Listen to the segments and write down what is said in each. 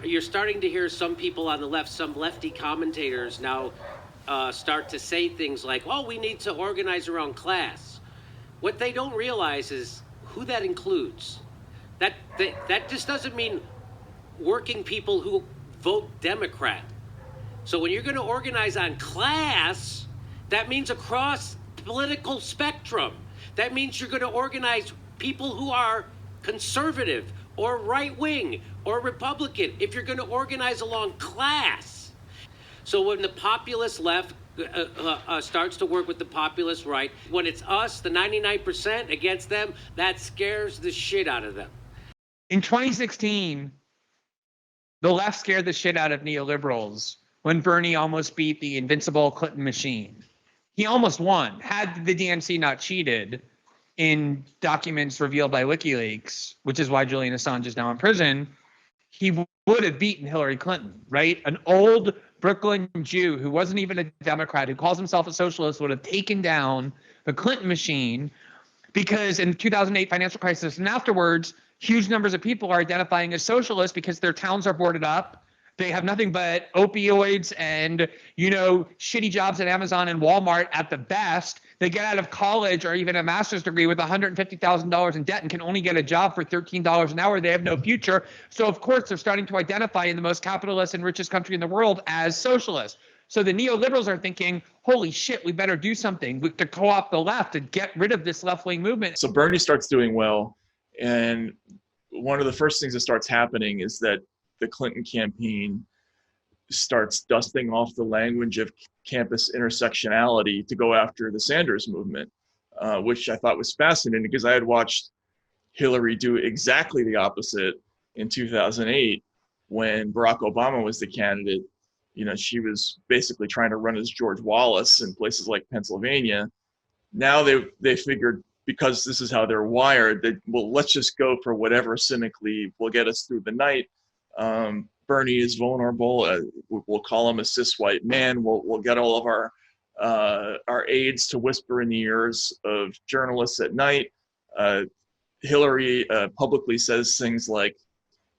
you're starting to hear some people on the left, some lefty commentators now start to say things like, oh, we need to organize around class. What they don't realize is who that includes. That just doesn't mean working people who vote Democrat. So when you're going to organize on class, that means across political spectrum. That means you're going to organize people who are conservative or right-wing or Republican, if you're going to organize along class. So when the populist left starts to work with the populist right, when it's us, the 99% against them, that scares the shit out of them. In 2016, the left scared the shit out of neoliberals when Bernie almost beat the invincible Clinton machine. He almost won. Had the DNC not cheated in documents revealed by WikiLeaks, which is why Julian Assange is now in prison, he would have beaten Hillary Clinton, right? An old Brooklyn Jew who wasn't even a Democrat, who calls himself a socialist, would have taken down the Clinton machine, because in the 2008 financial crisis and afterwards, huge numbers of people are identifying as socialists because their towns are boarded up. They have nothing but opioids and, shitty jobs at Amazon and Walmart at the best. They get out of college or even a master's degree with $150,000 in debt and can only get a job for $13 an hour. They have no future. So, of course, they're starting to identify in the most capitalist and richest country in the world as socialists. So the neoliberals are thinking, holy shit, we better do something to co-opt the left and get rid of this left-wing movement. So Bernie starts doing well. And one of the first things that starts happening is that the Clinton campaign starts dusting off the language of campus intersectionality to go after the Sanders movement, which I thought was fascinating because I had watched Hillary do exactly the opposite in 2008 when Barack Obama was the candidate. She was basically trying to run as George Wallace in places like Pennsylvania. Now they figured, because this is how they're wired, that, well, let's just go for whatever cynically will get us through the night. Bernie is vulnerable. We'll call him a cis white man. We'll get all of our aides to whisper in the ears of journalists at night. Hillary publicly says things like,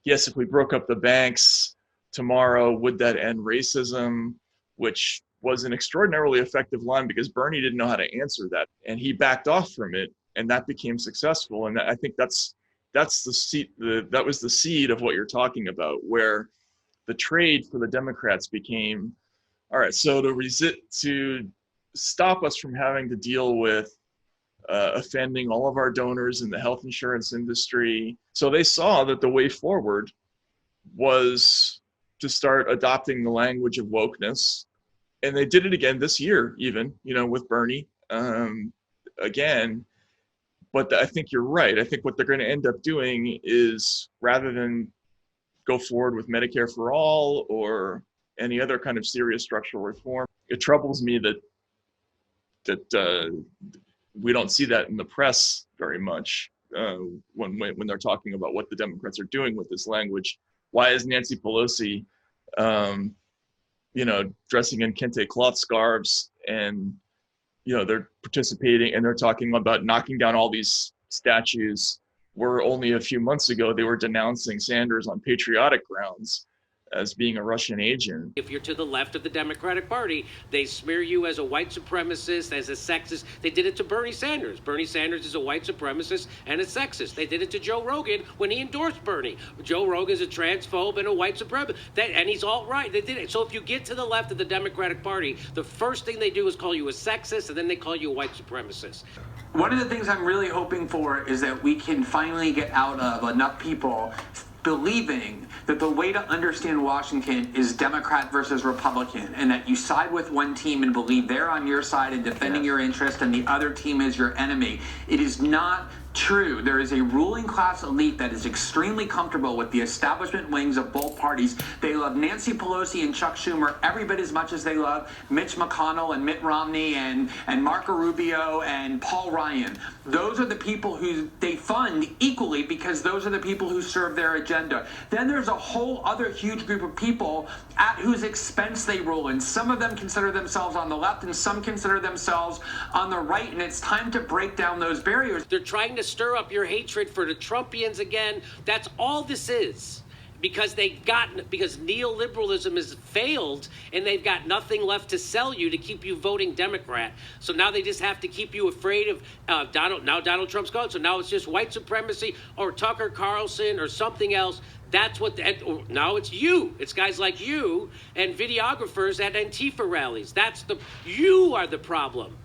yes, if we broke up the banks tomorrow, would that end racism? Which was an extraordinarily effective line because Bernie didn't know how to answer that. And he backed off from it, and that became successful. And I think that was the seed of what you're talking about, where the trade for the Democrats became, all right, so to stop us from having to deal with offending all of our donors in the health insurance industry. So they saw that the way forward was to start adopting the language of wokeness. And they did it again this year, even, with Bernie again. But I think you're right. I think what they're going to end up doing is, rather than go forward with Medicare for all or any other kind of serious structural reform, it troubles me that we don't see that in the press very much when they're talking about what the Democrats are doing with this language. Why is Nancy Pelosi, dressing in kente cloth scarves, and they're participating and they're talking about knocking down all these statues, where only a few months ago they were denouncing Sanders on patriotic grounds as being a Russian agent. If you're to the left of the Democratic Party, they smear you as a white supremacist, as a sexist. They did it to Bernie Sanders. Bernie Sanders is a white supremacist and a sexist. They did it to Joe Rogan when he endorsed Bernie. Joe Rogan is a transphobe and a white supremacist, and he's alt-right. They did it. So if you get to the left of the Democratic Party, the first thing they do is call you a sexist, and then they call you a white supremacist. One of the things I'm really hoping for is that we can finally get out of enough people believing that the way to understand Washington is Democrat versus Republican, and that you side with one team and believe they're on your side and defending your interest, and the other team is your enemy. It is not true. There is a ruling class elite that is extremely comfortable with the establishment wings of both parties. They love Nancy Pelosi and Chuck Schumer every bit as much as they love Mitch McConnell and Mitt Romney and Marco Rubio and Paul Ryan. Those are the people who they fund equally because those are the people who serve their agenda. Then there's a whole other huge group of people at whose expense they rule, and some of them consider themselves on the left and some consider themselves on the right, and it's time to break down those barriers. They're trying to stir up your hatred for the Trumpians again. That's all this is. because because neoliberalism has failed and they've got nothing left to sell you to keep you voting Democrat. So now they just have to keep you afraid of Donald Trump's gone. So now it's just white supremacy or Tucker Carlson or something else. That's what now it's you. It's guys like you and videographers at Antifa rallies. You are the problem.